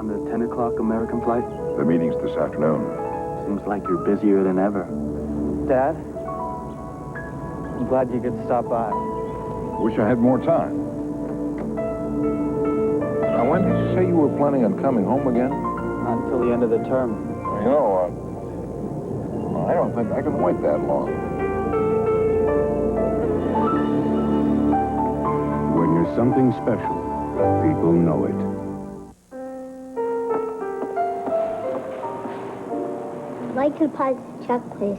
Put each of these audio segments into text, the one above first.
on the 10 o'clock American flight? The meeting's this afternoon. Seems like you're busier than ever. Dad? I'm glad you could stop by. Wish I had more time. Now, when did you say you were planning on coming home again? Not until the end of the term. You know, I don't think I can wait that long. When you're something special, people know it. I'd like to deposit the check, please.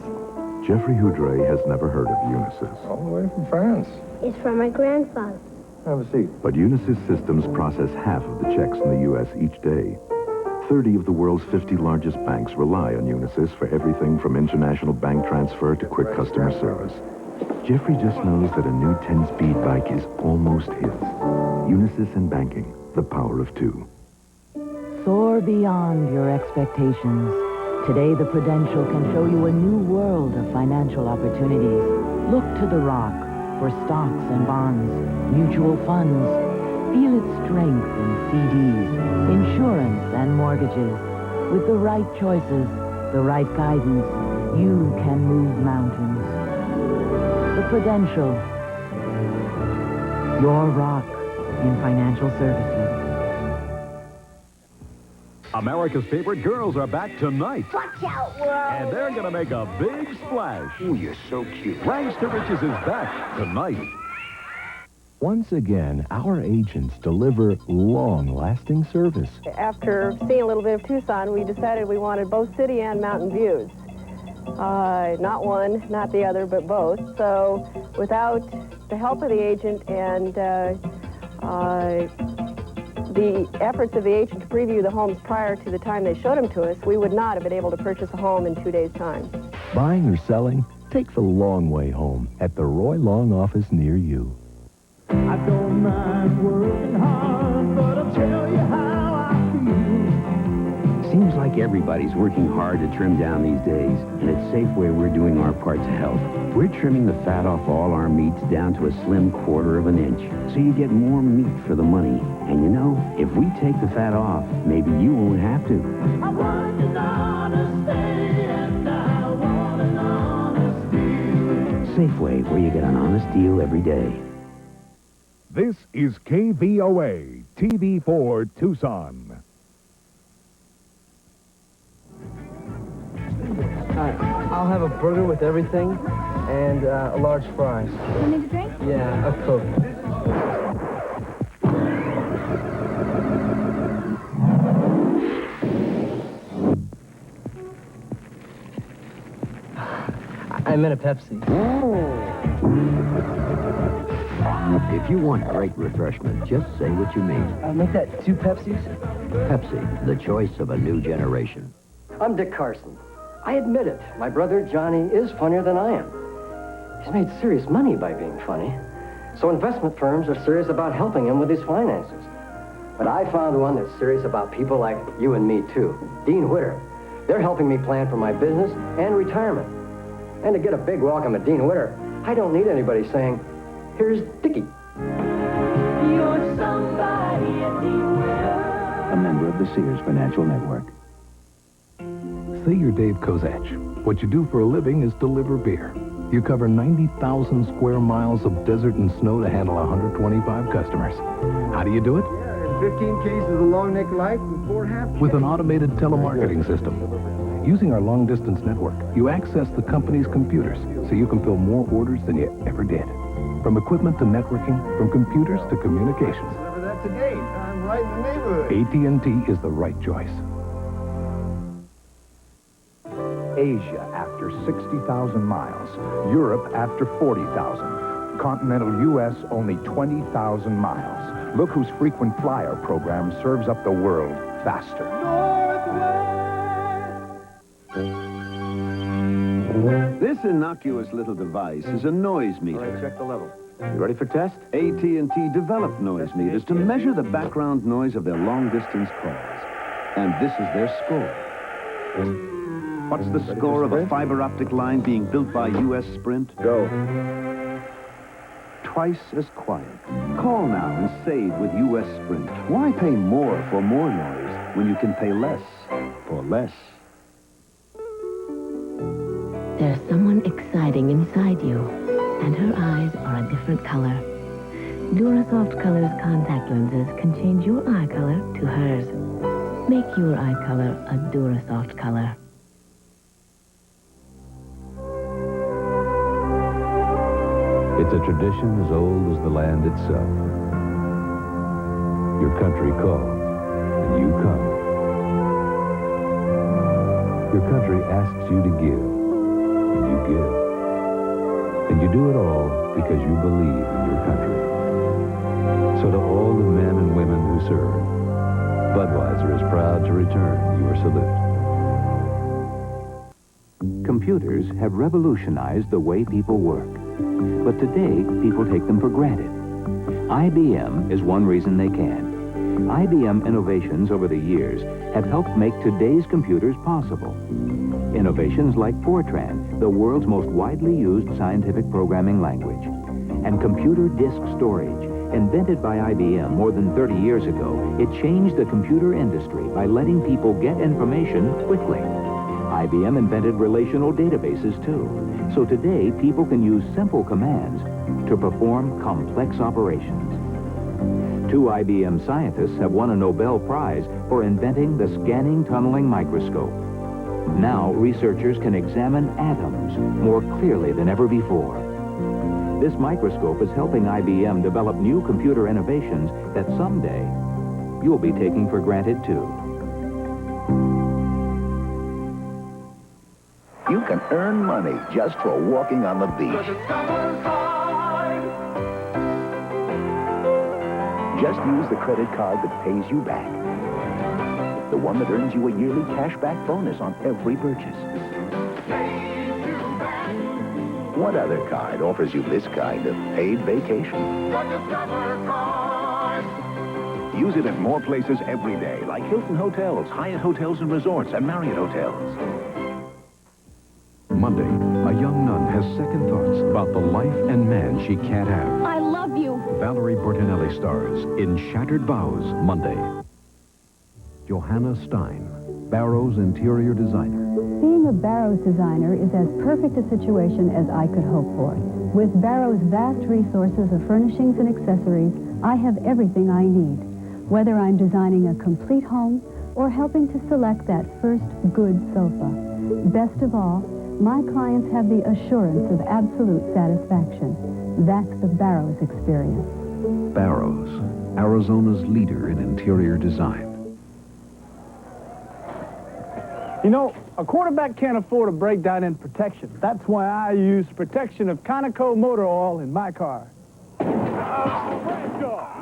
Jeffrey Houdray has never heard of Unisys. All the way from France. It's from my grandfather. Have a seat. But Unisys systems process half of the checks in the U.S. each day. 30 of the world's 50 largest banks rely on Unisys for everything from international bank transfer to quick customer service. Jeffrey just knows that a new 10-speed bike is almost his. Unisys and banking, the power of two. Soar beyond your expectations. Today, the Prudential can show you a new world of financial opportunities. Look to the Rock for stocks and bonds, mutual funds. Feel its strength in CDs, insurance, and mortgages. With the right choices, the right guidance, you can move mountains. The Prudential, your rock in financial services. America's favorite girls are back tonight. Watch out, world! And they're going to make a big splash. Oh, you're so cute. Rags to Riches is back tonight. Once again, our agents deliver long-lasting service. After seeing a little bit of Tucson, we decided we wanted both city and mountain views. Not one, not the other, but both. So without the help of the agent and the efforts of the agent to preview the homes prior to the time they showed them to us, we would not have been able to purchase a home in 2 days' time. Buying or selling? Take the long way home at the Roy Long office near you. I don't mind working hard, but I'll tell you how I feel. Seems like everybody's working hard to trim down these days, and at Safeway we're doing our part to help. We're trimming the fat off all our meats down to a slim 1/4 of an inch, so you get more meat for the money. And you know, if we take the fat off, maybe you won't have to. I'm working honest day and I want an honest deal. Safeway, where you get an honest deal every day. This is KVOA, TV4 Tucson. I'll have a burger with everything and a large fries. Want me to drink? Yeah, a Coke. I meant a Pepsi. If you want great refreshment, just say what you mean. I'll make that 2 Pepsis. Pepsi, the choice of a new generation. I'm Dick Carson. I admit it, my brother Johnny is funnier than I am. He's made serious money by being funny. So investment firms are serious about helping him with his finances. But I found one that's serious about people like you and me, too. Dean Whitter. They're helping me plan for my business and retirement. And to get a big welcome at Dean Whitter, I don't need anybody saying, "Here's Dickie." You're somebody at Dean Whitter. A member of the Sears Financial Network. Say you're Dave Kozach. What you do for a living is deliver beer. You cover 90,000 square miles of desert and snow to handle 125 customers. How do you do it? 15 cases of long neck light and 4 half. With an automated telemarketing system. Using our long-distance network, you access the company's computers so you can fill more orders than you ever did. From equipment to networking, from computers to communications. Whatever that's a gate. I'm right in the neighborhood. AT&T is the right choice. Asia after 60,000 miles. Europe after 40,000. Continental U.S. only 20,000 miles. Look whose frequent flyer program serves up the world faster. This innocuous little device is a noise meter. Check the level. You ready for test? AT&T developed noise meters to measure the background noise of their long-distance calls. And this is their score. What's the score of a fiber optic line being built by U.S. Sprint? Go. twice as quiet. Call now and save with U.S. Sprint. Why pay more for more noise when you can pay less for less? There's someone exciting inside you, and her eyes are a different color. Durasoft Color's contact lenses can change your eye color to hers. Make your eye color a Durasoft color. It's a tradition as old as the land itself. Your country calls, and you come. Your country asks you to give, and you give. And you do it all because you believe in your country. So to all the men and women who serve, Budweiser is proud to return your salute. Computers have revolutionized the way people work. But today, people take them for granted. IBM is one reason they can. IBM innovations over the years have helped make today's computers possible. Innovations like Fortran, the world's most widely used scientific programming language. And computer disk storage, invented by IBM more than 30 years ago, it changed the computer industry by letting people get information quickly. IBM invented relational databases too. So today, people can use simple commands to perform complex operations. 2 IBM scientists have won a Nobel Prize for inventing the scanning tunneling microscope. Now, researchers can examine atoms more clearly than ever before. This microscope is helping IBM develop new computer innovations that someday you'll be taking for granted too. You can earn money just for walking on the beach. Just use the credit card that pays you back. The one that earns you a yearly cashback bonus on every purchase. What other card offers you this kind of paid vacation? Use it at more places every day, like Hilton Hotels, Hyatt Hotels and Resorts, and Marriott Hotels. Monday, a young nun has second thoughts about the life and man she can't have. I love you. Valerie Bertinelli stars in Shattered Vows, Monday. Johanna Stein, Barrow's interior designer. Being a Barrow's designer is as perfect a situation as I could hope for. With Barrow's vast resources of furnishings and accessories, I have everything I need. Whether I'm designing a complete home or helping to select that first good sofa. Best of all, my clients have the assurance of absolute satisfaction. That's the Barrow's experience. Barrow's, Arizona's leader in interior design. You know, a quarterback can't afford a breakdown in protection. That's why I use protection of Conoco motor oil in my car.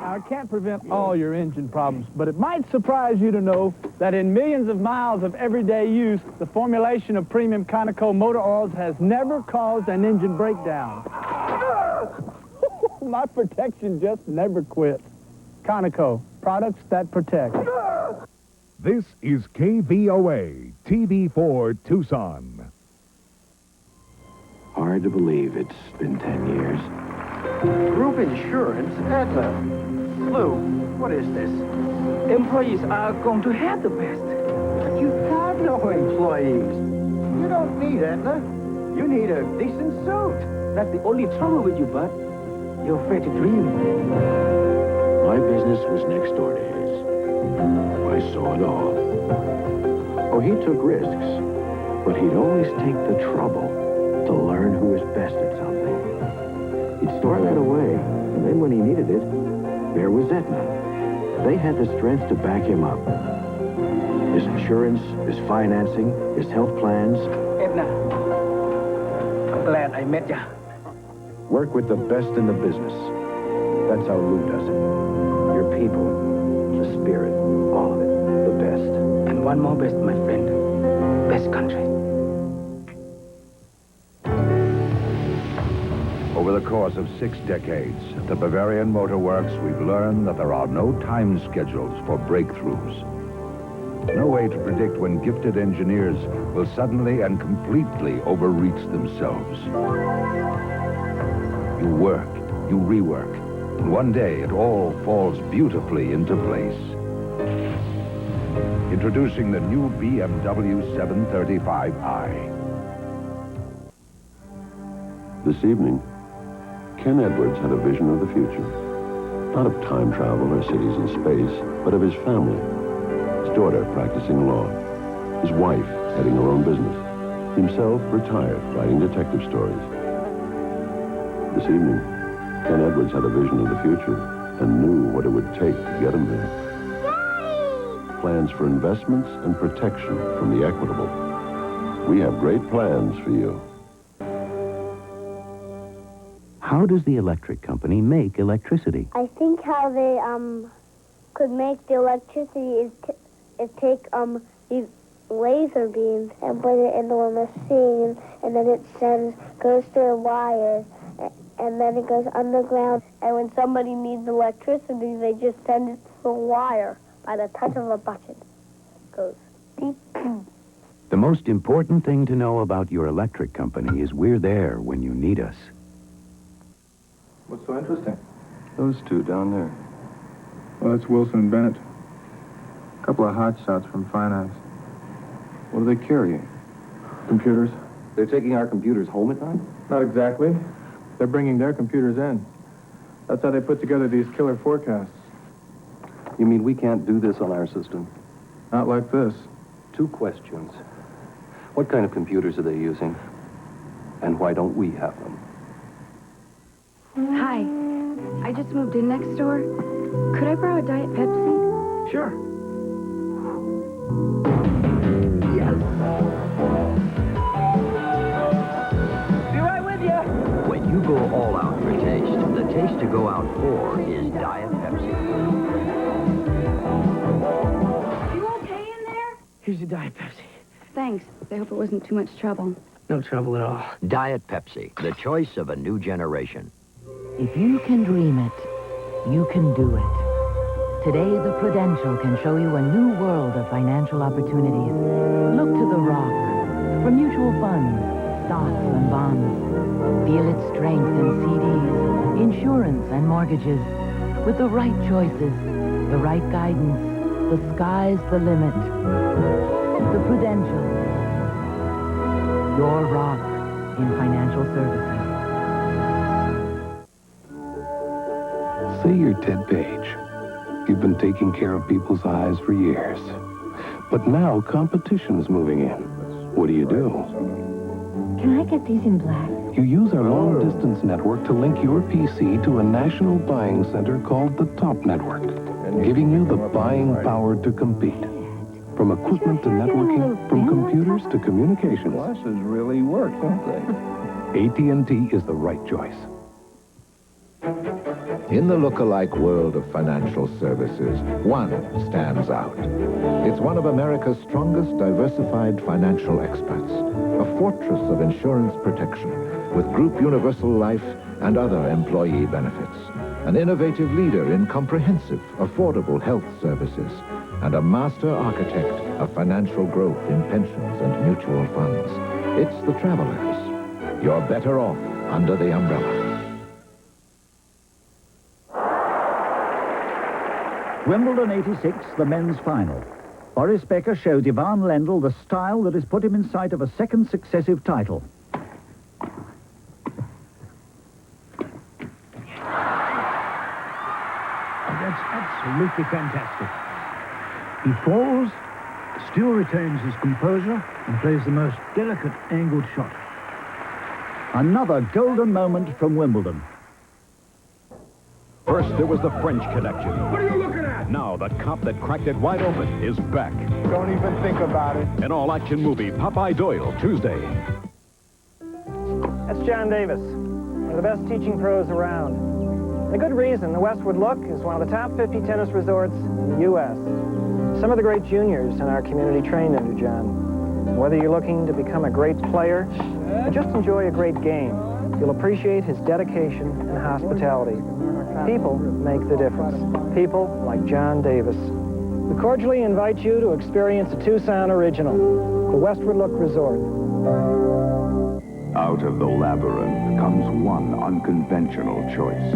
Now, it can't prevent all your engine problems, but it might surprise you to know that in millions of miles of everyday use, the formulation of premium Conoco motor oils has never caused an engine breakdown. My protection just never quits. Conoco, products that protect. This is KVOA, TV4 Tucson. Hard to believe it's been 10 years. Group insurance? Edna. Lou, what is this? Employees are going to have the best. But you've got no employees. You don't need Edna. You need a decent suit. That's the only trouble with you, Bud. You're afraid to dream. My business was next door to his. I saw it all. Oh, he took risks, but he'd always take the trouble to learn who was best at something. He'd store that away, and then when he needed it, there was Aetna. They had the strength to back him up. His insurance, his financing, his health plans. Edna, I'm glad I met ya. Work with the best in the business. That's how Lou does it. Your people, the spirit, all of it, the best. And one more best, my friend. Best country. Over the course of 6 decades at the Bavarian Motor Works, we've learned that there are no time schedules for breakthroughs. No way to predict when gifted engineers will suddenly and completely overreach themselves. You work, you rework. And one day, it all falls beautifully into place. Introducing the new BMW 735i. This evening, Ken Edwards had a vision of the future. Not of time travel or cities in space, but of his family. His daughter practicing law. His wife heading her own business. Himself retired, writing detective stories. This evening, Ken Edwards had a vision of the future and knew what it would take to get him there. Plans for investments and protection from the equitable. We have great plans for you. How does the electric company make electricity? I think how they could make the electricity is take these laser beams and put it into a machine, and then it goes through wires, and then it goes underground. And when somebody needs electricity, they just send it to a wire by the touch of a button. It goes beep. The most important thing to know about your electric company is we're there when you need us. What's so interesting? Those two down there. Well, that's Wilson and Bennett. A couple of hotshots from finance. What are they carrying? Computers. They're taking our computers home at night? Not exactly. They're bringing their computers in. That's how they put together these killer forecasts. You mean we can't do this on our system? Not like this. 2 questions. What kind of computers are they using? And why don't we have them? Hi. I just moved in next door. Could I borrow a Diet Pepsi? Sure. Yes. Be right with you. When you go all out for taste, the taste to go out for is Diet Pepsi. You okay in there? Here's your Diet Pepsi. Thanks. I hope it wasn't too much trouble. No trouble at all. Diet Pepsi, the choice of a new generation. If you can dream it, you can do it. Today, the Prudential can show you a new world of financial opportunities. Look to the rock for mutual funds, stocks and bonds. Feel its strength in CDs, insurance and mortgages. With the right choices, the right guidance, the sky's the limit. The Prudential. Your rock in financial services. Say you're Ted Page. You've been taking care of people's eyes for years. But now competition's moving in. What do? Can I get these in black? You use our long-distance network to link your PC to a national buying center called the Top Network, giving you the buying power to compete. From equipment to networking, from computers to communications. Glasses really work, don't they? AT&T is the right choice. In the look-alike world of financial services, one stands out. It's one of America's strongest diversified financial experts, a fortress of insurance protection with Group Universal Life and other employee benefits, an innovative leader in comprehensive, affordable health services, and a master architect of financial growth in pensions and mutual funds. It's the Travelers. You're better off under the umbrella. Wimbledon 86, the men's final. Boris Becker showed Ivan Lendl the style that has put him in sight of a second successive title. That's absolutely fantastic. He falls, still retains his composure, and plays the most delicate angled shot. Another golden moment from Wimbledon. First, there was the French Connection. What are you looking at? Now, the cop that cracked it wide open is back. Don't even think about it. An all-action movie, Popeye Doyle, Tuesday. That's John Davis, one of the best teaching pros around. And a good reason. The Westwood Look is one of the top 50 tennis resorts in the U.S. Some of the great juniors in our community trained under John. Whether you're looking to become a great player or just enjoy a great game, you'll appreciate his dedication and hospitality. People make the difference. People like John Davis. We cordially invite you to experience a Tucson original, the Westwood Look Resort. Out of the labyrinth comes one unconventional choice.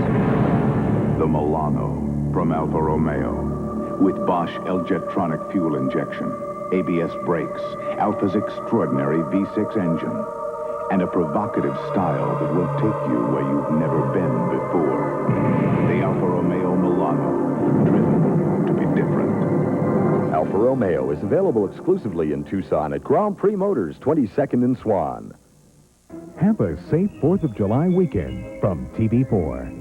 The Milano from Alfa Romeo. With Bosch L-Jetronic fuel injection, ABS brakes, Alfa's extraordinary V6 engine, and a provocative style that will take you where you've never been before. The Alfa Romeo Milano, driven to be different. Alfa Romeo is available exclusively in Tucson at Grand Prix Motors, 22nd and Swan. Have a safe 4th of July weekend from TV4.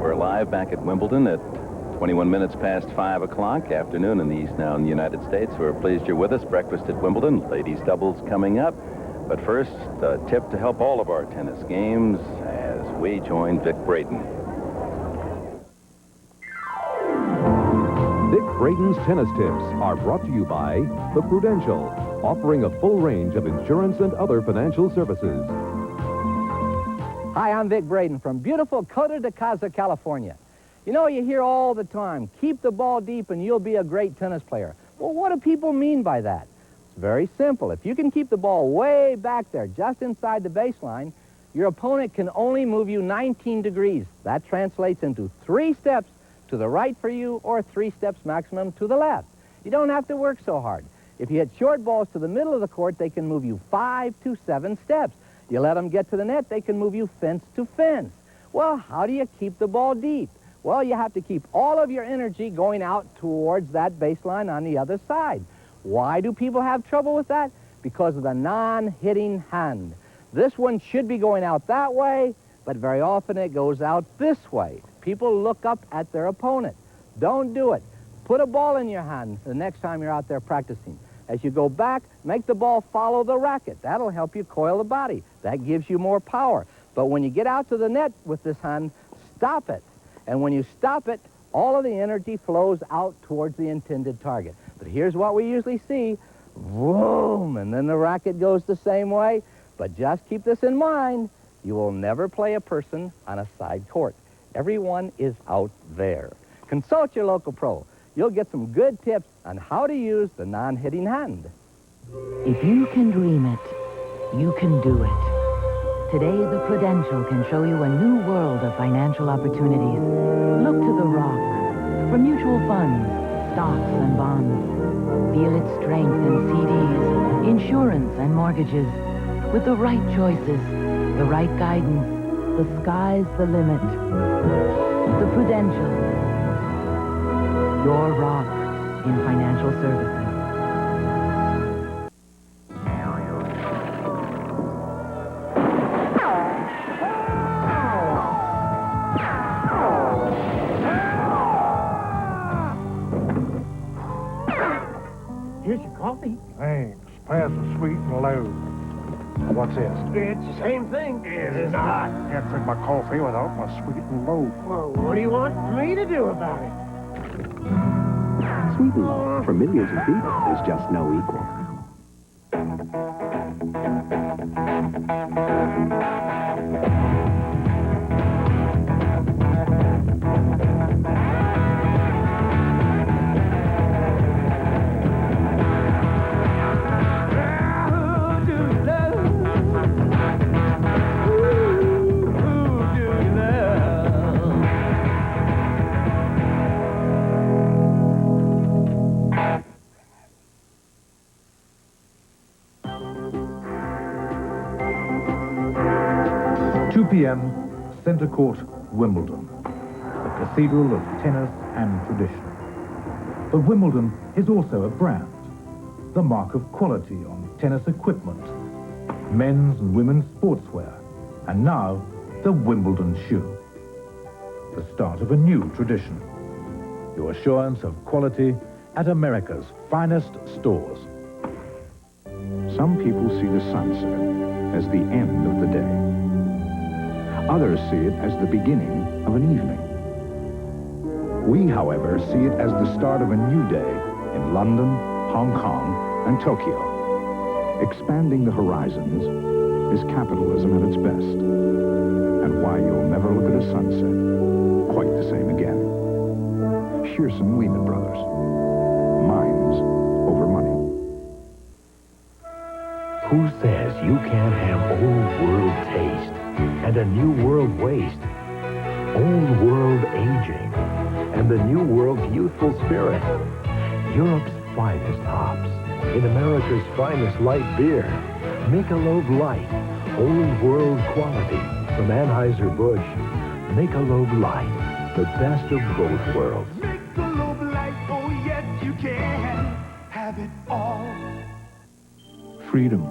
We're live back at Wimbledon at 21 minutes past 5 o'clock, afternoon in the East now in the United States. We're pleased you're with us. Breakfast at Wimbledon, ladies doubles coming up. But first, a tip to help all of our tennis games as we join Vic Braden. Vic Braden's Tennis Tips are brought to you by The Prudential, offering a full range of insurance and other financial services. Hi, I'm Vic Braden from beautiful Costa de Casa, California. You know, you hear all the time, keep the ball deep and you'll be a great tennis player. Well, what do people mean by that? It's very simple. If you can keep the ball way back there, just inside the baseline, your opponent can only move you 19 degrees. That translates into 3 steps to the right for you or 3 steps maximum to the left. You don't have to work so hard. If you hit short balls to the middle of the court, they can move you 5 to 7 steps. You let them get to the net, they can move you fence to fence. Well, how do you keep the ball deep? Well, you have to keep all of your energy going out towards that baseline on the other side. Why do people have trouble with that? Because of the non-hitting hand. This one should be going out that way, but very often it goes out this way. People look up at their opponent. Don't do it. Put a ball in your hand the next time you're out there practicing. As you go back, make the ball follow the racket. That'll help you coil the body. That gives you more power. But when you get out to the net with this hand, stop it. And when you stop it, all of the energy flows out towards the intended target. But here's what we usually see. Boom! And then the racket goes the same way. But just keep this in mind. You will never play a person on a side court. Everyone is out there. Consult your local pro. You'll get some good tips on how to use the non-hitting hand. If you can dream it, you can do it. Today, the Prudential can show you a new world of financial opportunities. Look to the Rock for mutual funds, stocks, and bonds. Feel its strength in CDs, insurance, and mortgages. With the right choices, the right guidance, the sky's the limit. The Prudential. Your rock in financial services. Here's your coffee. Thanks. Pass the sweet and low. What's this? It's the same thing. It's not. Can't drink my coffee without my sweet and low. Well, what do you want me to do about it? Sweet and low, for millions of people, there's just no equal. p.m., Centre Court, Wimbledon, the cathedral of tennis and tradition. But Wimbledon is also a brand, the mark of quality on tennis equipment, men's and women's sportswear, and now the Wimbledon shoe. The start of a new tradition, your assurance of quality at America's finest stores. Some people see the sunset as the end of the day. Others see it as the beginning of an evening. We, however, see it as the start of a new day in London, Hong Kong, and Tokyo. Expanding the horizons is capitalism at its best, and why you'll never look at a sunset quite the same again. Shearson Lehman Brothers. Minds over money. Who says you can't have old world taste and a new world waste? Old world aging and the new world's youthful spirit. Europe's finest hops in America's finest light beer. Michelob Light, old world quality from Anheuser-Busch. Michelob Light, the best of both worlds. Michelob Light, oh yes you can have it all. Freedom.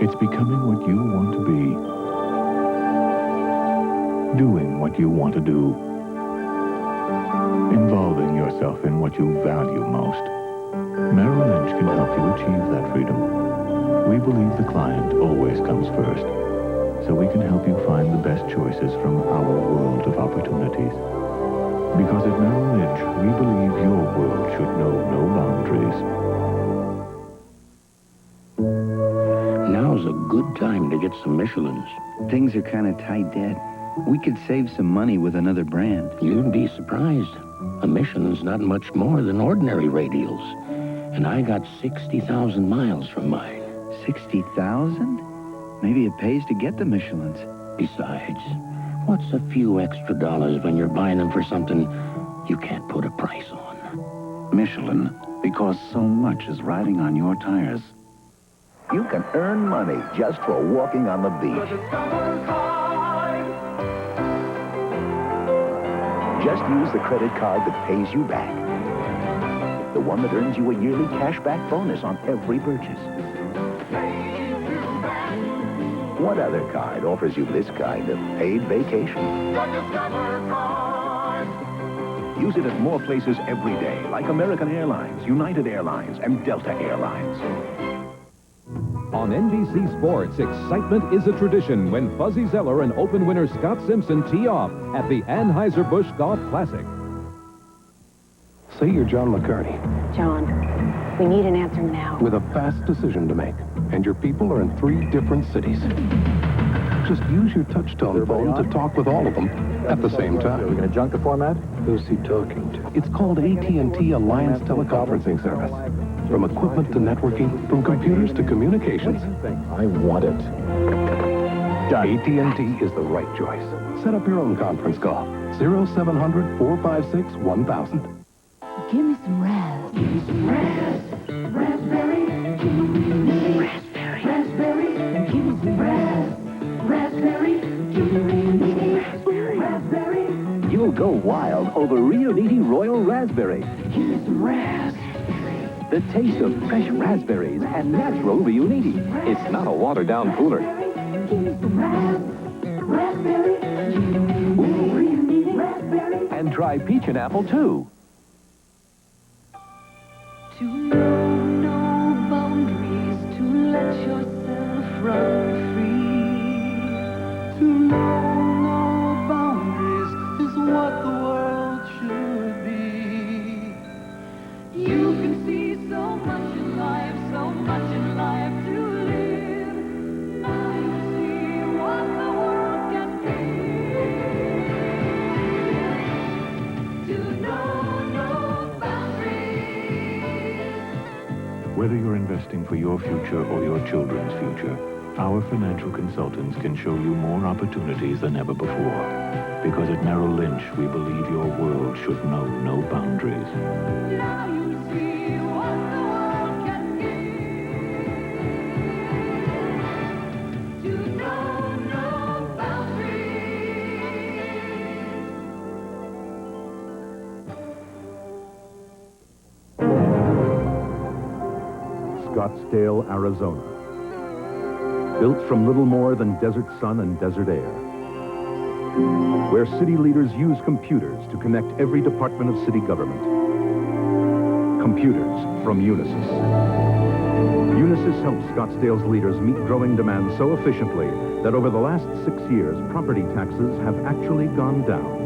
It's becoming what you want to be. Doing what you want to do. Involving yourself in what you value most. Merrill Lynch can help you achieve that freedom. We believe the client always comes first, so we can help you find the best choices from our world of opportunities. Because at Merrill Lynch, we believe your world should know no boundaries. Now's a good time to get some Michelins. Things are kind of tight, Dad. We could save some money with another brand. You'd be surprised. A Michelin's not much more than ordinary radials. And I got 60,000 miles from mine. 60,000? Maybe it pays to get the Michelins. Besides, what's a few extra dollars when you're buying them for something you can't put a price on? Michelin, because so much is riding on your tires. You can earn money just for walking on the beach. Just use the credit card that pays you back. The one that earns you a yearly cashback bonus on every purchase. What other card offers you this kind of paid vacation? Use it at more places every day, like American Airlines, United Airlines, and Delta Airlines. On NBC Sports, excitement is a tradition when Fuzzy Zeller and Open winner Scott Simpson tee off at the Anheuser-Busch Golf Classic. Say you're John McCarty, John, we need an answer now. with a fast decision to make, and your people are in 3 different cities. Just use your touch-tone phone to talk with all of them at the same time. Are we going to junk the format? Who's he talking to? It's called AT&T Alliance Teleconferencing Service. From equipment to networking, from computers to communications. I want it. AT&T is the right choice. Set up your own conference call. 0700-456-1000. Give me some raz. Give me some raz. Raspberry. Give me raspberry. Raspberry. Give me some raz. Raspberry. Give me raspberry. Raspberry. You'll go wild over Rio Niti Royal Raspberry. Give me some raz. The taste of fresh raspberries and natural Rio Niti. It's not a watered-down cooler. Give me some raz. Raspberry. Rio Niti raspberry. And try peach and apple, too. To know no boundaries, to let yourself run free. To know no boundaries is what the world should be. You can see so much in life, so much in life to live. Now you see what the world can be. To know no boundaries. Whether you're investing for your future or your children's future, our financial consultants can show you more opportunities than ever before. Because at Merrill Lynch, we believe your world should know no boundaries. Now you see what the world can give. To know no Scottsdale, Arizona. Built from little more than desert sun and desert air. Where city leaders use computers to connect every department of city government. Computers from Unisys. Unisys helps Scottsdale's leaders meet growing demand so efficiently that over the last 6 years, property taxes have actually gone down.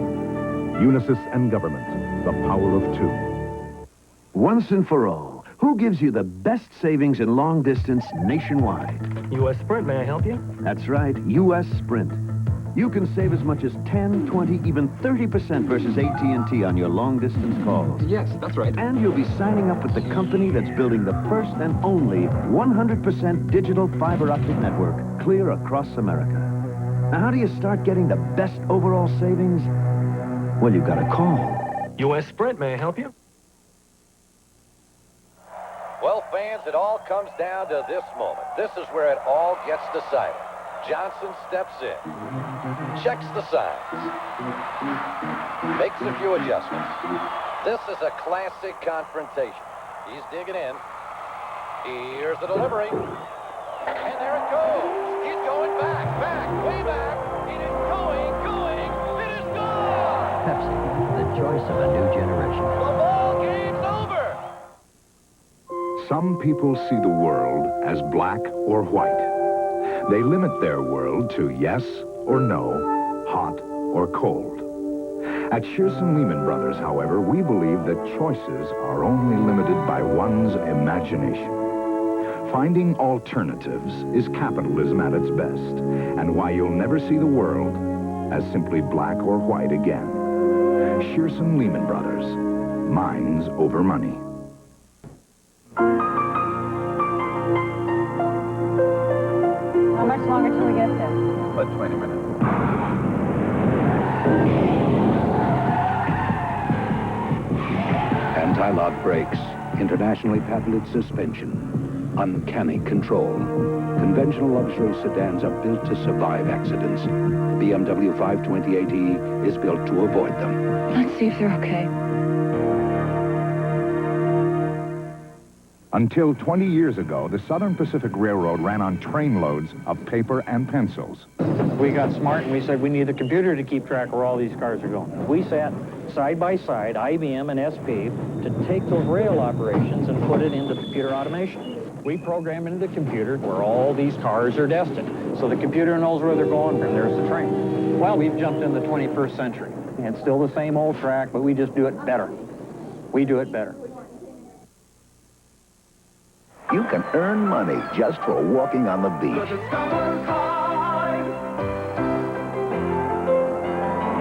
Unisys and government, the power of 2. Once and for all, who gives you the best savings in long distance nationwide? U.S. Sprint, may I help you? That's right, U.S. Sprint. you can save as much as 10, 20, even 30% versus AT&T on your long-distance calls. Yes, that's right. And you'll be signing up with the company that's building the first and only 100% digital fiber optic network, clear across America. Now, how do you start getting the best overall savings? Well, you've got to call. U.S. Sprint, may I help you? Well, fans, it all comes down to this moment. This is where it all gets decided. Johnson steps in, checks the signs, makes a few adjustments. This is a classic confrontation. He's digging in. Here's the delivery. And there it goes. He's going back, way back. It is going. It is gone. Pepsi, the choice of a new generation. The ball game's over. Some people see the world as black or white. They limit their world to yes or no, hot or cold. At Shearson Lehman Brothers, however, we believe that choices are only limited by one's imagination. Finding alternatives is capitalism at its best, and why you'll never see the world as simply black or white again. Shearson Lehman Brothers, minds over money. How much longer till we get there? About 20 minutes. Anti-lock brakes, internationally patented suspension, uncanny control. Conventional luxury sedans are built to survive accidents. The BMW 528e is built to avoid them. Let's see if they're okay. Until 20 years ago, the Southern Pacific Railroad ran on train loads of paper and pencils. We got smart and we said we need a computer to keep track of where all these cars are going. We sat side by side, IBM and SP, to take those rail operations and put it into computer automation. We program into the computer where all these cars are destined. So the computer knows where they're going, and there's the train. Well, we've jumped in the 21st century. And it's still the same old track, but we just do it better. We do it better. You can earn money just for walking on the beach.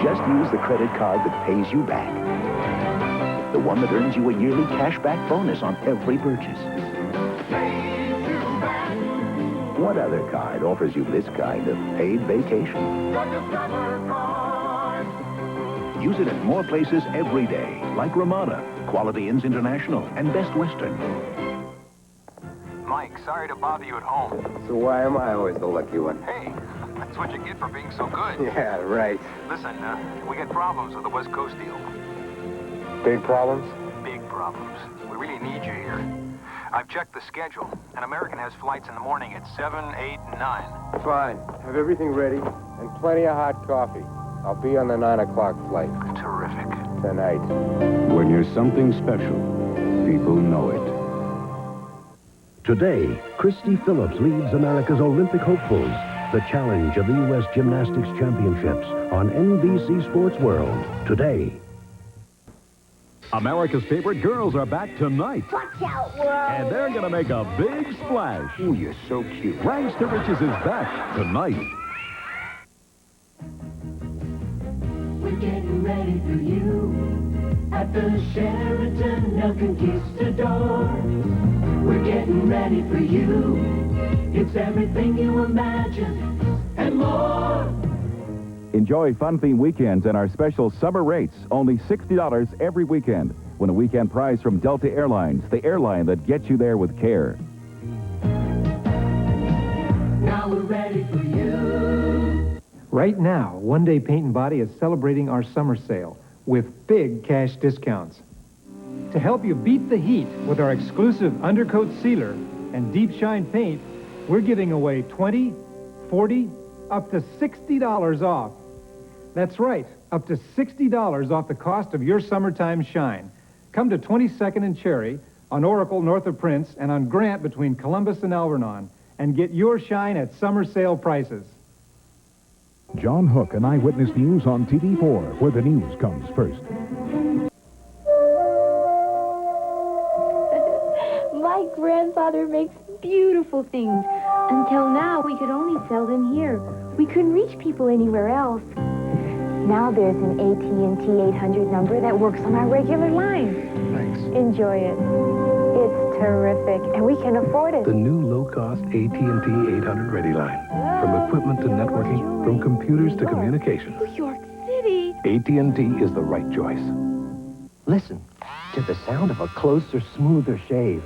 Just use the credit card that pays you back. The one that earns you a yearly cashback bonus on every purchase. What other card offers you this kind of paid vacation? Use it at more places every day, like Ramada, Quality Inns International, and Best Western. Mike, sorry to bother you at home. So why am I always the lucky one? Hey, that's what you get for being so good. Yeah, right. Listen, we got problems with the West Coast deal. Big problems? Big problems. We really need you here. I've checked the schedule, and American has flights in the morning at 7, 8, and 9. Fine. Have everything ready and plenty of hot coffee. I'll be on the 9 o'clock flight. Terrific. Tonight. When you're something special, people know it. Today, Christy Phillips leads America's Olympic hopefuls. The challenge of the U.S. Gymnastics Championships on NBC Sports World. Today. America's favorite girls are back tonight. Watch out, world. And they're going to make a big splash. Ooh, you're so cute. Rags to Riches is back tonight. We're getting ready for you at the Sheraton El Conquistador. We're getting ready for you. It's everything you imagine and more. Enjoy fun-themed weekends and our special summer rates, only $60 every weekend. Win a weekend prize from Delta Airlines, the airline that gets you there with care. Now we're ready for you. Right now, One Day Paint and Body is celebrating our summer sale with big cash discounts. To help you beat the heat with our exclusive undercoat sealer and deep shine paint, we're giving away $20, $40, up to $60 off. That's right, up to $60 off the cost of your summertime shine. Come to 22nd and Cherry, on Oracle north of Prince, and on Grant between Columbus and Alvernon, and get your shine at summer sale prices. John Hook and Eyewitness News on TV4, where the news comes first. My grandfather makes beautiful things. Until now, we could only sell them here. We couldn't reach people anywhere else. Now there's an AT&T 800 number that works on our regular line. Thanks. Enjoy it. It's terrific, and we can afford it. The new low-cost AT&T 800 Ready line. From equipment to networking, from computers to communications. New York City. AT&T is the right choice. Listen to the sound of a closer, smoother shave.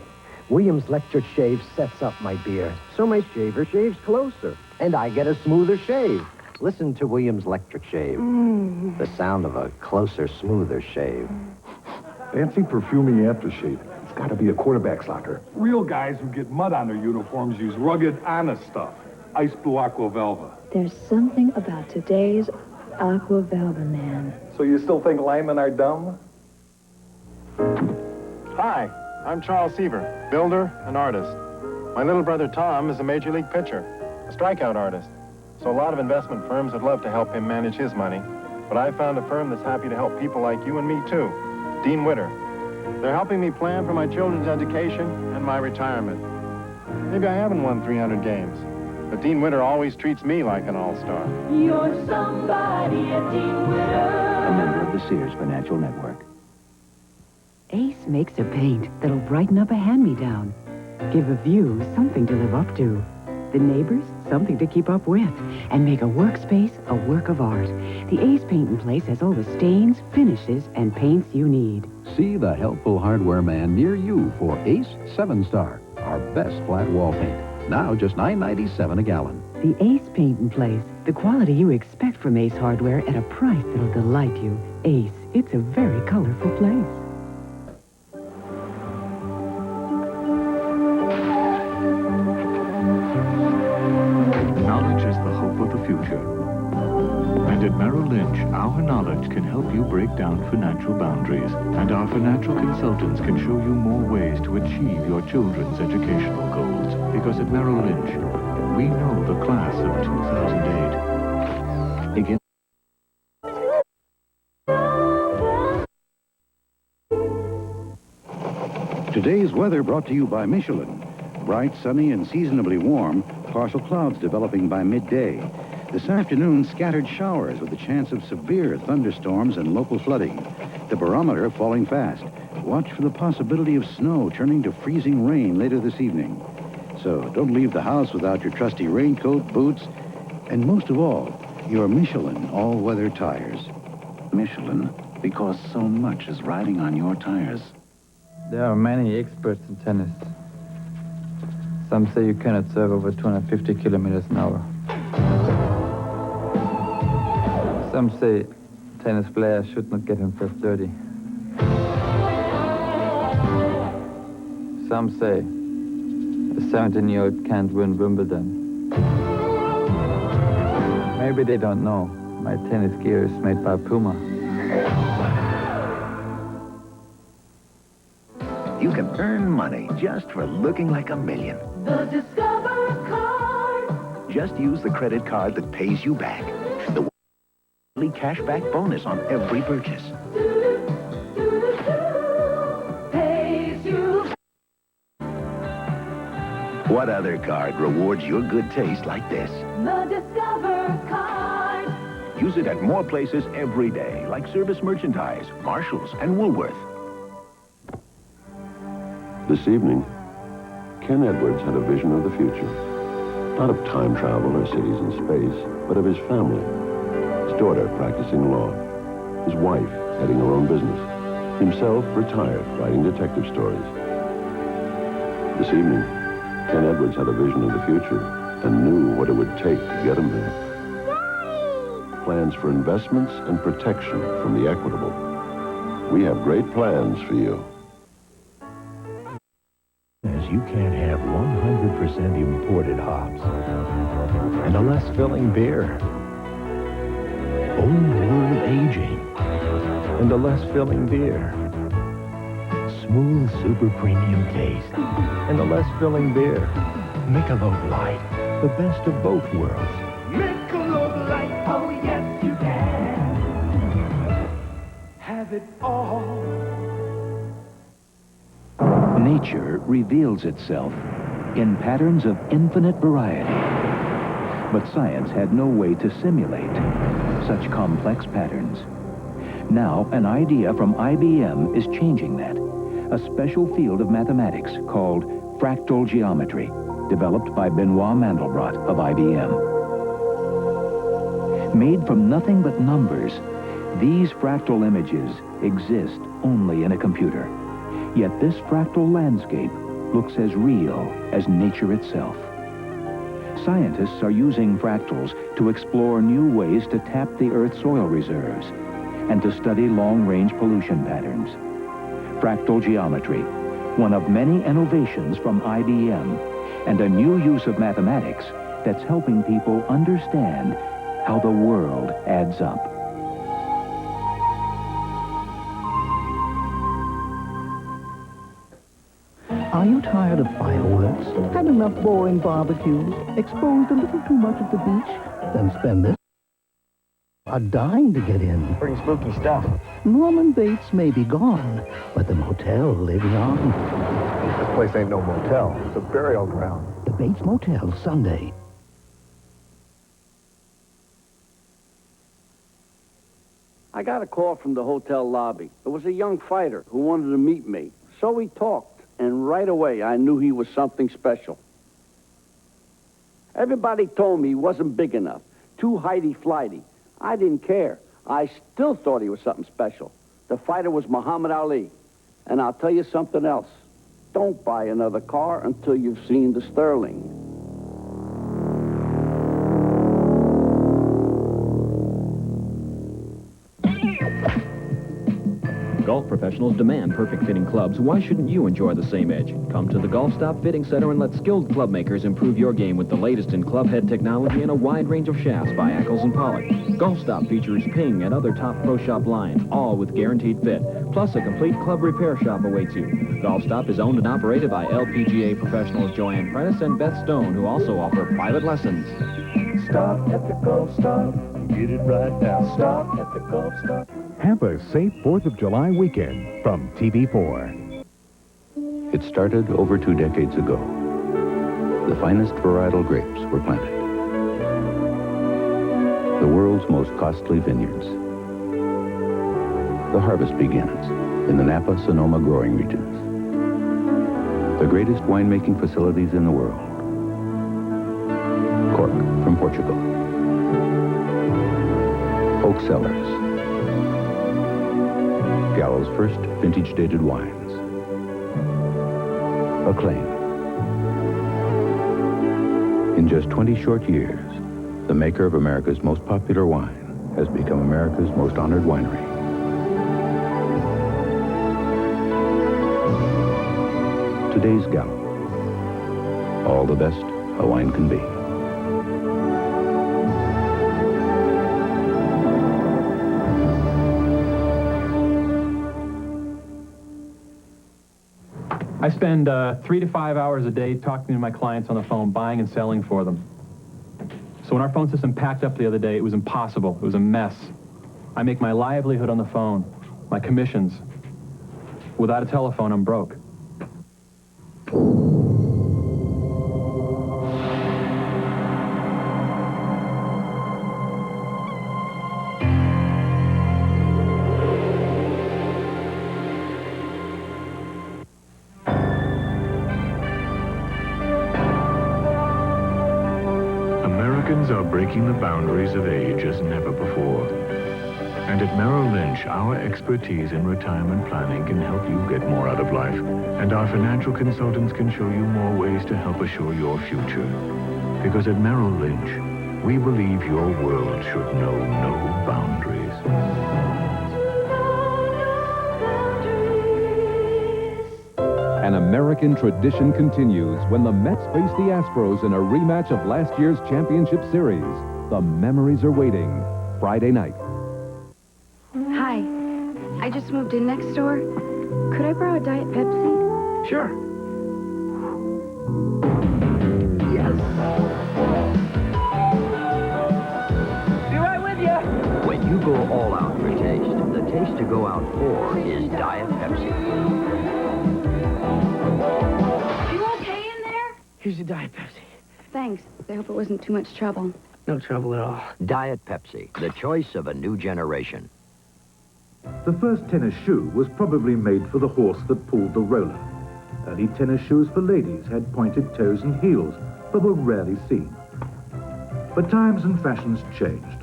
Williams Electric Shave sets up my beard, so my shaver shaves closer, and I get a smoother shave. Listen to Williams Electric Shave. The sound of a closer, smoother shave. Fancy perfumey aftershave. It's got to be a quarterback's locker. Real guys who get mud on their uniforms use rugged, honest stuff. Ice Blue Aqua Velva. There's something about today's Aqua Velva man. So you still think linemen are dumb? Hi, I'm Charles Seaver, builder and artist. My little brother Tom is a major league pitcher, a strikeout artist. So a lot of investment firms would love to help him manage his money. But I found a firm that's happy to help people like you and me, too. Dean Witter. They're helping me plan for my children's education and my retirement. Maybe I haven't won 300 games, but Dean Witter always treats me like an all-star. You're somebody at Dean Witter. A member of the Sears Financial Network. Ace makes a paint that'll brighten up a hand-me-down. Give a view something to live up to. The neighbors something to keep up with. And make a workspace a work of art. The Ace Paint and Place has all the stains, finishes, and paints you need. See the helpful hardware man near you for Ace 7-Star, our best flat wall paint. Now just $9.97 a gallon. The Ace Paint and Place. The quality you expect from Ace Hardware at a price that'll delight you. Ace, it's a very colorful place. Knowledge is the hope of the future. And at Merrill Lynch, our knowledge can help you break down financial boundaries. And our financial consultants can show you more ways to achieve your children's educational goals. Because at Merrill Lynch, we know the class of 2008. Again. Today's weather brought to you by Michelin. Bright, sunny, and seasonably warm, partial clouds developing by midday. This afternoon, scattered showers with a chance of severe thunderstorms and local flooding. The barometer falling fast. Watch for the possibility of snow turning to freezing rain later this evening. So don't leave the house without your trusty raincoat, boots, and most of all, your Michelin all-weather tires. Michelin, because so much is riding on your tires. There are many experts in tennis. Some say you cannot serve over 250 kilometers an hour. Some say tennis players should not get himself dirty. Some say a 17-year-old can't win Wimbledon. Maybe they don't know. My tennis gear is made by Puma. You can earn money just for looking like a million. The Discover Card. Just use the credit card that pays you back. The weekly cashback bonus on every purchase. Pays you. What other card rewards your good taste like this? The Discover Card. Use it at more places every day, like Service Merchandise, Marshalls, and Woolworth. This evening, Ken Edwards had a vision of the future. Not of time travel or cities in space, but of his family. His daughter practicing law. His wife heading her own business. Himself retired, writing detective stories. This evening, Ken Edwards had a vision of the future and knew what it would take to get him there. Plans for investments and protection from the equitable. We have great plans for you. You can't have 100% imported hops and a less filling beer. Old world aging and a less filling beer. Smooth super premium taste and a less filling beer. Michelob Light, the best of both worlds. Michelob Light, oh yes you can. Have it all. Nature reveals itself in patterns of infinite variety. But science had no way to simulate such complex patterns. Now, an idea from IBM is changing that. A special field of mathematics called fractal geometry, developed by Benoit Mandelbrot of IBM. Made from nothing but numbers, these fractal images exist only in a computer. Yet this fractal landscape looks as real as nature itself. Scientists are using fractals to explore new ways to tap the Earth's soil reserves and to study long-range pollution patterns. Fractal geometry, one of many innovations from IBM, and a new use of mathematics that's helping people understand how the world adds up. Are you tired of fireworks? Had enough boring barbecues? Exposed a little too much at the beach? Then spend this. Are dying to get in. Pretty spooky stuff. Norman Bates may be gone, but the motel lives on. This place ain't no motel. It's a burial ground. The Bates Motel, Sunday. I got a call from the hotel lobby. It was a young fighter who wanted to meet me. So we talked, and right away I knew he was something special. Everybody told me he wasn't big enough, too heighty-flighty. I didn't care. I still thought he was something special. The fighter was Muhammad Ali. And I'll tell you something else. Don't buy another car until you've seen the Sterling. Golf professionals demand perfect fitting clubs. Why shouldn't you enjoy the same edge? Come to the Golf Stop Fitting Center and let skilled club makers improve your game with the latest in club head technology and a wide range of shafts by Ackles and Pollock. Golf Stop features Ping and other top pro shop lines, all with guaranteed fit. Plus, a complete club repair shop awaits you. Golf Stop is owned and operated by LPGA professionals Joanne Prentice and Beth Stone, who also offer private lessons. Stop at the Golf Stop. Get it right now. Stop at the Golf Stop. Have a safe 4th of July weekend from TV4. It started over 2 decades ago. The finest varietal grapes were planted. The world's most costly vineyards. The harvest begins in the Napa-Sonoma growing regions. The greatest winemaking facilities in the world. Cork from Portugal. Oak Cellars. Gallo's first vintage-dated wines. Acclaim. In just 20 short years, the maker of America's most popular wine has become America's most honored winery. Today's Gallo. All the best a wine can be. I spend 3 to 5 hours a day talking to my clients on the phone, buying and selling for them. So when our phone system packed up the other day, it was impossible. It was a mess. I make my livelihood on the phone, my commissions. Without a telephone, I'm broke. Americans are breaking the boundaries of age as never before. And at Merrill Lynch, our expertise in retirement planning can help you get more out of life. And our financial consultants can show you more ways to help assure your future. Because at Merrill Lynch, we believe your world should know no boundaries. An American tradition continues when the Mets face the Astros in a rematch of last year's championship series. The memories are waiting. Friday night. Hi. I just moved in next door. Could I borrow a Diet Pepsi? Sure. Yes. Be right with you. When you go all out for taste, the taste to go out for is Diet Pepsi. You okay in there? Here's your Diet Pepsi. Thanks. I hope it wasn't too much trouble. No trouble at all. Diet Pepsi, the choice of a new generation. The first tennis shoe was probably made for the horse that pulled the roller. Early tennis shoes for ladies had pointed toes and heels, but were rarely seen. But times and fashions changed.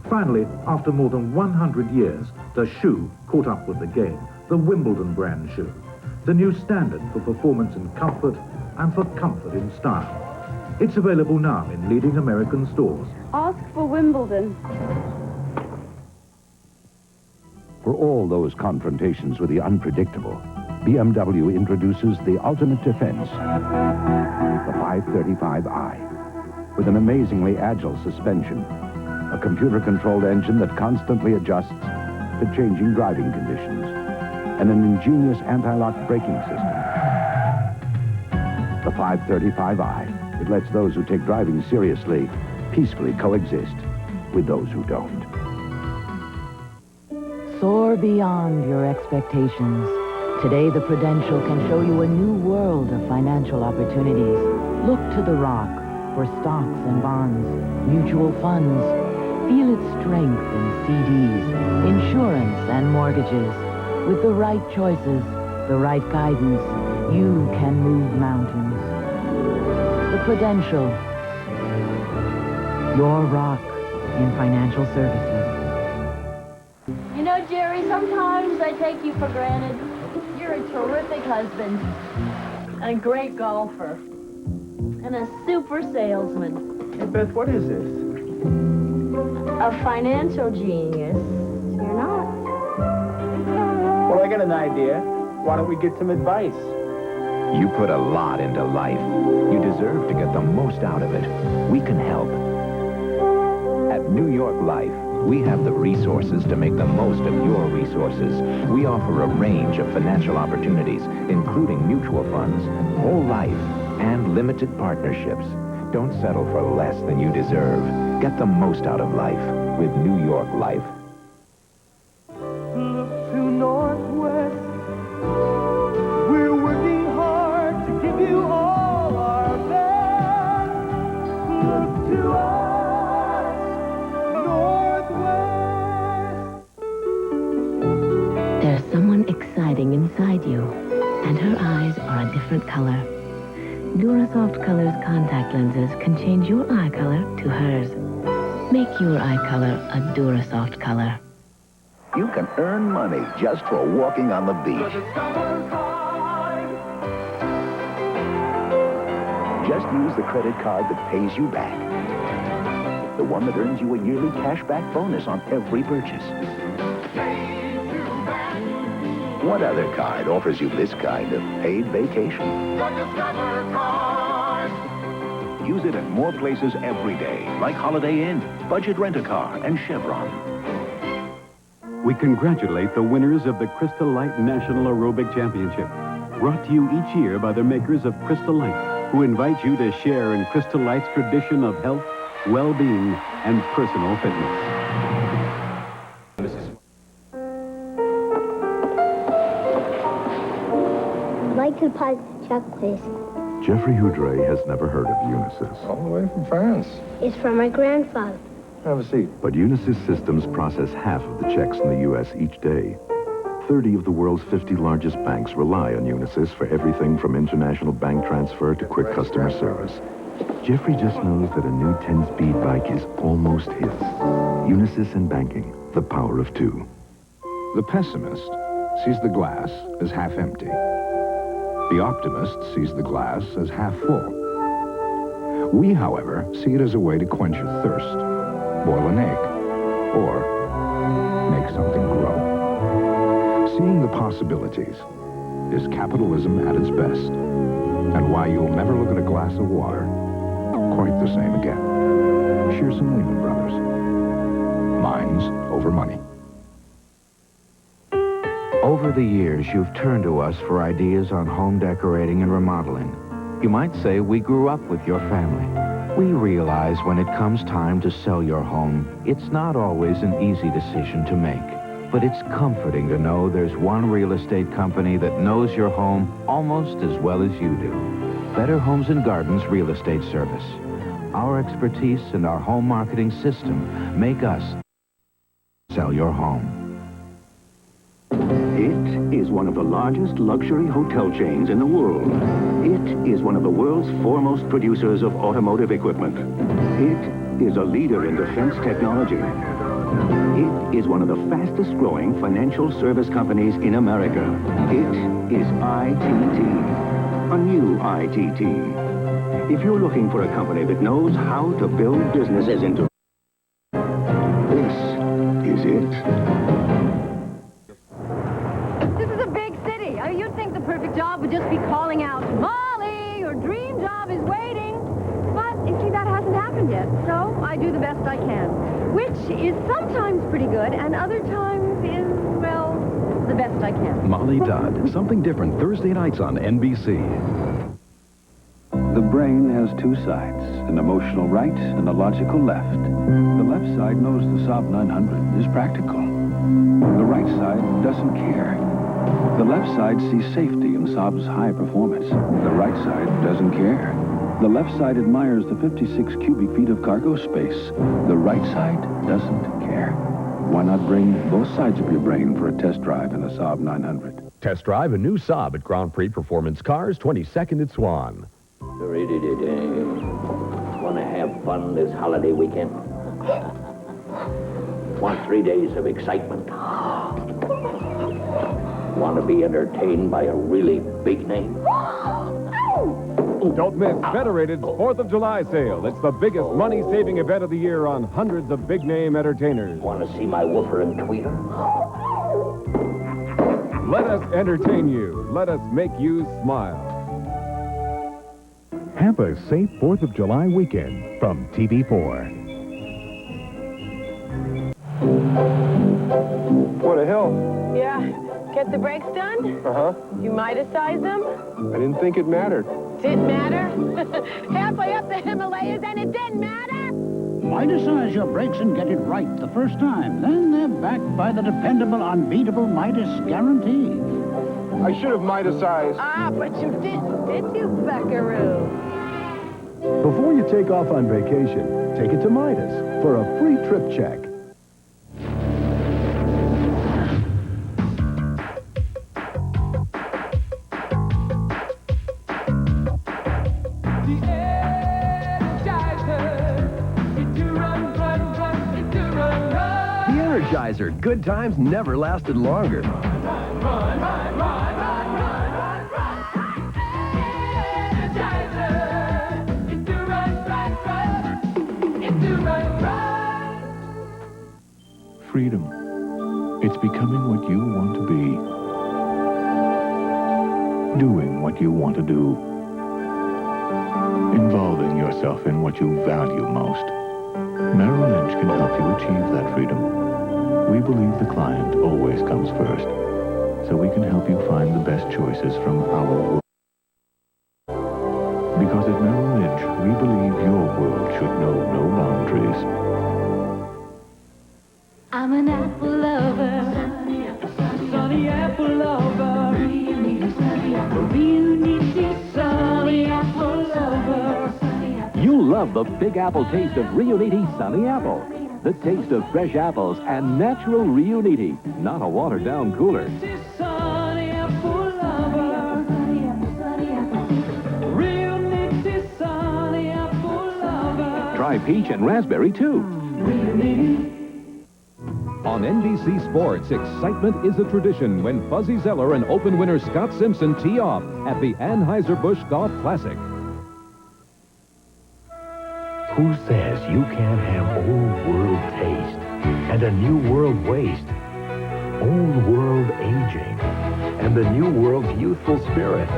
Finally, after more than 100 years, the shoe caught up with the game, the Wimbledon brand shoe, the new standard for performance in comfort and for comfort in style. It's available now in leading American stores. Ask for Wimbledon. For all those confrontations with the unpredictable, BMW introduces the ultimate defense, the 535i, with an amazingly agile suspension, a computer-controlled engine that constantly adjusts to changing driving conditions, and an ingenious anti-lock braking system. The 535i, it lets those who take driving seriously peacefully coexist with those who don't. Soar beyond your expectations. Today, the Prudential can show you a new world of financial opportunities. Look to the Rock for stocks and bonds, mutual funds. Feel its strength in CDs, insurance, and mortgages. With the right choices, the right guidance, you can move mountains. The Prudential, your rock in financial services. You know, Jerry, sometimes I take you for granted. You're a terrific husband, and a great golfer, and a super salesman. Hey, Beth, what is this? A financial genius. You're not. Well, I got an idea. Why don't we get some advice? You put a lot into life. You deserve to get the most out of it. We can help. At New York Life, we have the resources to make the most of your resources. We offer a range of financial opportunities, including mutual funds, whole life, and limited partnerships. Don't settle for less than you deserve. Get the most out of life with New York Life. Look to Northwest. We're working hard to give you all our best. Look to us, Northwest. There's someone exciting inside you, and her eyes are a different color. Durasoft Color's contact lenses can change your eye color to hers. Make your eye color a Durasoft color. You can earn money just for walking on the beach. Just use the credit card that pays you back. The one that earns you a yearly cashback bonus on every purchase. What other card offers you this kind of paid vacation? The Discover Card. Use it at more places every day, like Holiday Inn, Budget Rent-A-Car, and Chevron. We congratulate the winners of the Crystal Light National Aerobic Championship, brought to you each year by the makers of Crystal Light, who invite you to share in Crystal Light's tradition of health, well-being, and personal fitness. I'd like to buy the check, please. Jeffrey Houdray has never heard of Unisys. All the way from France. It's from my grandfather. Have a seat. But Unisys systems process half of the checks in the U.S. each day. 30 of the world's 50 largest banks rely on Unisys for everything from international bank transfer to quick customer service. Jeffrey just knows that a new 10-speed bike is almost his. Unisys and banking, the power of two. The pessimist sees the glass as half empty. The optimist sees the glass as half full. We, however, see it as a way to quench your thirst, boil an egg, or make something grow. Seeing the possibilities is capitalism at its best, and why you'll never look at a glass of water quite the same again. Shearson Lehman Brothers. Minds over money. Over the years, you've turned to us for ideas on home decorating and remodeling. You might say we grew up with your family. We realize when it comes time to sell your home, it's not always an easy decision to make. But it's comforting to know there's one real estate company that knows your home almost as well as you do. Better Homes and Gardens Real Estate Service. Our expertise and our home marketing system make us sell your home. It is one of the largest luxury hotel chains in the world. It is one of the world's foremost producers of automotive equipment. It is a leader in defense technology. It is one of the fastest growing financial service companies in America. It is ITT, a new ITT. If you're looking for a company that knows how to build businesses into, this is it. This is a big city. You'd think the perfect job would just be calling out, Molly, your dream job is waiting. But, you see, that hasn't happened yet. So I do the best I can, which is sometimes pretty good and other times is, well, the best I can. Molly Dodd, something different Thursday nights on NBC. The brain has two sides, an emotional right and a logical left. The left side knows the Saab 900 is practical. The right side doesn't care. The left side sees safety in Saab's high performance. The right side doesn't care. The left side admires the 56 cubic feet of cargo space. The right side doesn't care. Why not bring both sides of your brain for a test drive in a Saab 900? Test drive a new Saab at Grand Prix Performance Cars, 22nd at Swan. Want to have fun this holiday weekend? Want 3 days of excitement? Want to be entertained by a really big name? Don't miss Federated's 4th of July sale. It's the biggest money-saving event of the year on hundreds of big-name entertainers. Want to see my woofer and tweeter? Let us entertain you. Let us make you smile. Have a safe 4th of July weekend from TV4. What the hell? Yeah. Get the brakes done? Uh-huh. You Midas-size them? I didn't think it mattered. Didn't matter? Halfway up the Himalayas and it didn't matter? Midas-size your brakes and get it right the first time. Then they're backed by the dependable, unbeatable Midas guarantee. I should have Midas-sized. Ah, but you didn't, did you, buckaroo? Before you take off on vacation, take it to Midas for a free trip check. Energizer. Good times never lasted longer. Freedom. It's becoming what you want to be. Doing what you want to do. Involving yourself in what you value most. Merrill Lynch can help you achieve that freedom. We believe the client always comes first, so we can help you find the best choices from our world. Because at Merrill Lynch, we believe your world should know no boundaries. I'm an apple lover, sunny apple lover, real needy sunny apple lover. You'll love the Big Apple taste of Riuniti Sunny Apple. The taste of fresh apples and natural Riuniti, not a watered-down cooler. Sunny apple lover, Riuniti sunny apple lover. Try peach and raspberry, too. On NBC Sports, excitement is a tradition when Fuzzy Zeller and Open winner Scott Simpson tee off at the Anheuser-Busch Golf Classic. Who says you can't have old world taste and a new world waste? Old world aging and the new world's youthful spirit.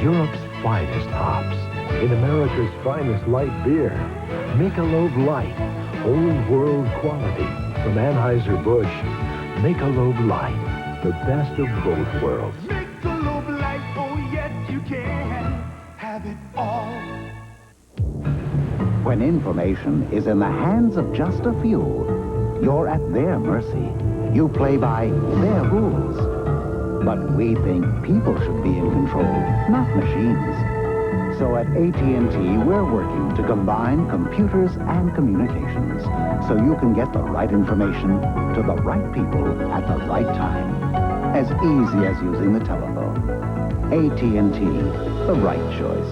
Europe's finest hops in America's finest light beer. Michelob Light, old world quality from Anheuser-Busch. Michelob Light, the best of both worlds. Michelob Light, oh yes you can have it all. When information is in the hands of just a few, you're at their mercy. You play by their rules. But we think people should be in control, not machines. So at AT&T, we're working to combine computers and communications so you can get the right information to the right people at the right time. As easy as using the telephone. AT&T, the right choice.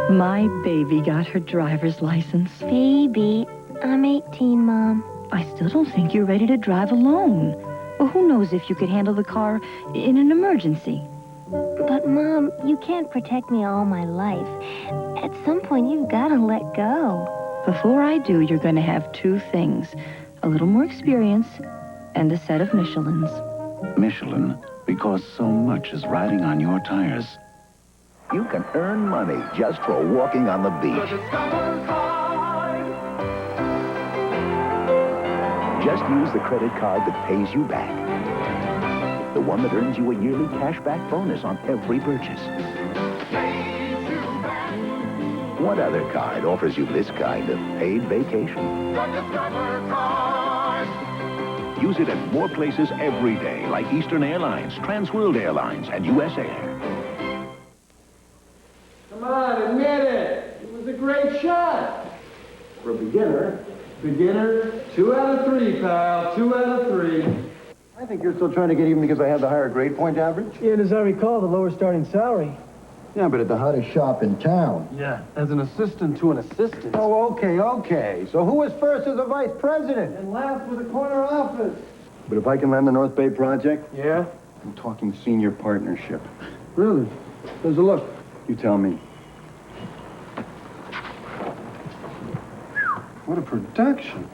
My baby got her driver's license. Baby, I'm 18, Mom. I still don't think you're ready to drive alone. Well, who knows if you could handle the car in an emergency? But, Mom, you can't protect me all my life. At some point, you've got to let go. Before I do, you're going to have two things. A little more experience and a set of Michelins. Michelin, because so much is riding on your tires. You can earn money just for walking on the beach. Just use the credit card that pays you back. The one that earns you a yearly cashback bonus on every purchase. What other card offers you this kind of paid vacation? Use it at more places every day, like Eastern Airlines, Transworld Airlines, and U.S. Air. Come on, admit it. It was a great shot. For a beginner. Beginner, 2 out of 3, pal. 2 out of 3. I think you're still trying to get even because I had the higher grade point average. Yeah, and as I recall, the lower starting salary. Yeah, but at the hottest shop in town. Yeah, as an assistant to an assistant. Oh, okay. So who was first as a vice president? And last with a corner office. But if I can land the North Bay project? Yeah? I'm talking senior partnership. Really? How's it look? You tell me. What a production.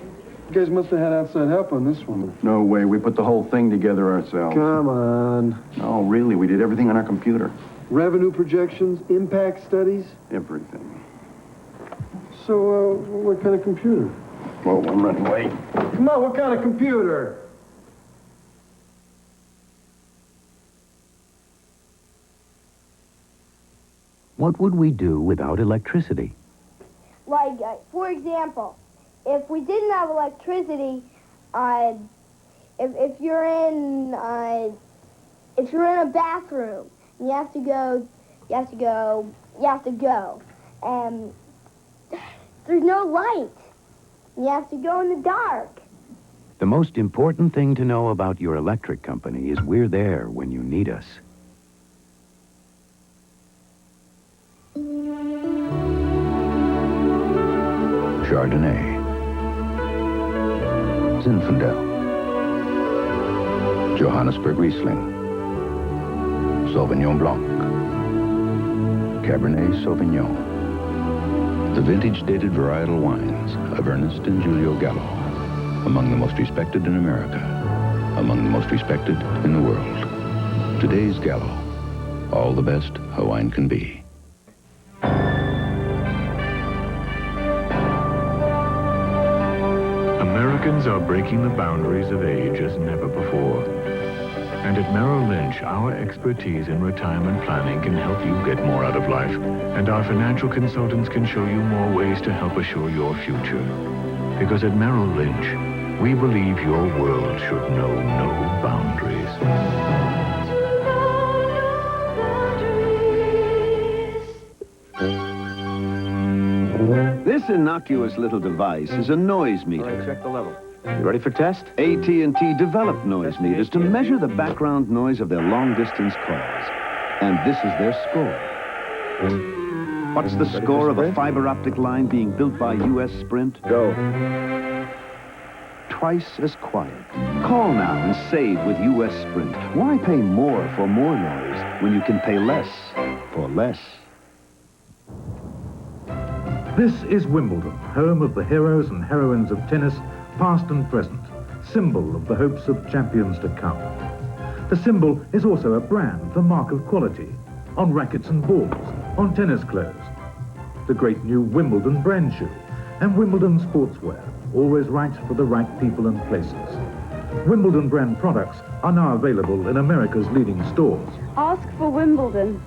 You guys must have had outside help on this one. No way. We put the whole thing together ourselves. Come on. No, really. We did everything on our computer. Revenue projections, impact studies? Everything. So, what kind of computer? Whoa, I'm running late. Come on, what kind of computer? What would we do without electricity? Like, for example, if we didn't have electricity, if you're in a bathroom, and you have to go, and there's no light. You have to go in the dark. The most important thing to know about your electric company is we're there when you need us. Chardonnay, Zinfandel, Johannesburg Riesling, Sauvignon Blanc, Cabernet Sauvignon. The vintage-dated varietal wines of Ernest and Julio Gallo, among the most respected in America, among the most respected in the world. Today's Gallo, all the best a wine can be. Americans are breaking the boundaries of age as never before. And at Merrill Lynch, our expertise in retirement planning can help you get more out of life. And our financial consultants can show you more ways to help assure your future. Because at Merrill Lynch, we believe your world should know no boundaries. This innocuous little device is a noise meter. All right, check the level. You ready for test? AT&T developed noise meters to measure the background noise of their long-distance calls. And this is their score. What's the score of a fiber optic line being built by U.S. Sprint? Go. Twice as quiet. Call now and save with U.S. Sprint. Why pay more for more noise when you can pay less for less? This is Wimbledon, home of the heroes and heroines of tennis, past and present, symbol of the hopes of champions to come. The symbol is also a brand, the mark of quality, on rackets and balls, on tennis clothes. The great new Wimbledon brand shoe, and Wimbledon sportswear, always right for the right people and places. Wimbledon brand products are now available in America's leading stores. Ask for Wimbledon.